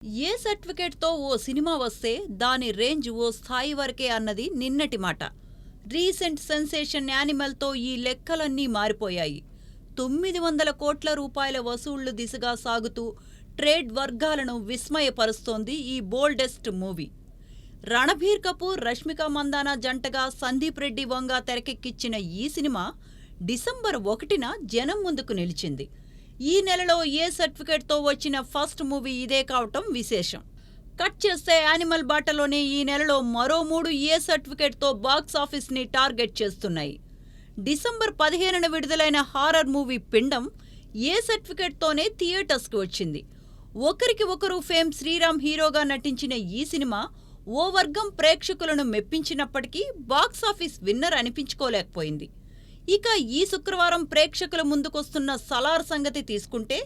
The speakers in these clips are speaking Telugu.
ఏ సర్టిఫికేట్‌తో ఓ సినిమా వస్తే దాని రేంజ్ ఓ స్థాయి వరకే అన్నది నిన్నటి మాట. రీసెంట్ సెన్సేషన్ యానిమల్‌తో ఈ లెక్కలన్నీ మారిపోయాయి. 900 కోట్ల రూపాయల వసూళ్లు దిశగా సాగుతూ ట్రేడ్ వర్గాలను విస్మయపరుస్తోంది ఈ బోల్డెస్ట్ మూవీ. రణబీర్ కపూర్, రష్మిక మందాన జంటగా సందీప్ రెడ్డి వంగ తెరకెక్కించిన ఈ సినిమా డిసెంబర్ 1న జనం ముందుకు నిలిచింది. ఈ నెలలో ఏ సర్టిఫికేట్‌తో వచ్చిన ఫస్ట్ మూవీ ఇదే కావటం విశేషం. కట్ చేస్తే యానిమల్ బాటలోనే ఈ నెలలో మరో 3 ఏ సర్టిఫికేట్‌తో బాక్సాఫీస్‌ని టార్గెట్ చేస్తున్నాయి. డిసెంబర్ 15న విడుదలైన హారర్ మూవీ పిండం ఏ సర్టిఫికేట్‌తోనే థియేటర్స్కి వచ్చింది. ఒకరికి ఒకరు ఫేమ్ శ్రీరామ్ హీరోగా నటించిన ఈ సినిమా ఓ వర్గం ప్రేక్షకులను మెప్పించినప్పటికీ బాక్సాఫీస్ విన్నర్ అనిపించుకోలేకపోయింది. ఇక ఈ శుక్రవారం ప్రేక్షకుల ముందుకొస్తున్న సలార్ సంగతి తీసుకుంటే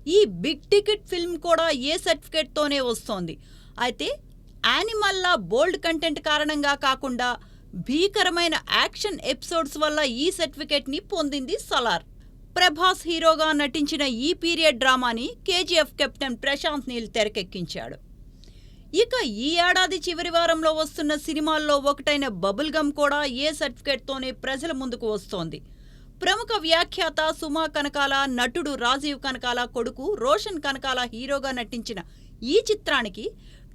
ఈ బిగ్ టికెట్ ఫిల్మ్ కూడా ఏ సర్టిఫికేట్తోనే వస్తోంది. అయితే యానిమల్లా బోల్డ్ కంటెంట్ కారణంగా కాకుండా భీకరమైన యాక్షన్ ఎపిసోడ్స్ వల్ల ఈ సర్టిఫికేట్ని పొందింది సలార్. ప్రభాస్ హీరోగా నటించిన ఈ పీరియడ్ డ్రామాని కేజీఎఫ్ కెప్టెన్ ప్రశాంత్ నీల్ తెరకెక్కించాడు. ఇక ఈ ఏడాది చివరి వారంలో వస్తున్న సినిమాల్లో ఒకటైన బబుల్ గమ్ కూడా ఏ సర్టిఫికేట్తోనే ప్రజల ముందుకు వస్తోంది. ప్రముఖ వ్యాఖ్యాత సుమా కనకాల, నటుడు రాజీవ్ కనకాల కొడుకు రోషన్ కనకాల హీరోగా నటించిన ఈ చిత్రానికి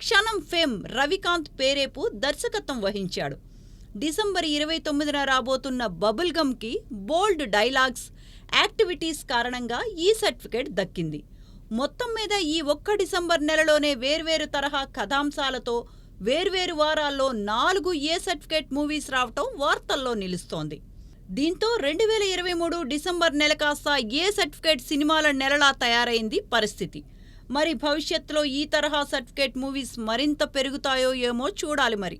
క్షణం ఫేమ్ రవికాంత్ పేరేపు దర్శకత్వం వహించాడు. డిసెంబర్ 29న రాబోతున్న బబుల్ గమ్కి బోల్డ్ డైలాగ్స్, యాక్టివిటీస్ కారణంగా ఈ సర్టిఫికేట్ దక్కింది. మొత్తం మీద ఈ ఒక్క డిసెంబర్ నెలలోనే వేర్వేరు తరహా కథాంశాలతో వేర్వేరు వారాల్లో 4 ఏ సర్టిఫికేట్ మూవీస్ రావటం వార్తల్లో నిలుస్తోంది. దీంతో 2023 డిసెంబర్ నెల కాస్త ఏ సర్టిఫికేట్ సినిమాల నెలలా తయారైంది పరిస్థితి. మరి భవిష్యత్తులో ఈ తరహా సర్టిఫికేట్ మూవీస్ మరింత పెరుగుతాయో ఏమో చూడాలి మరి.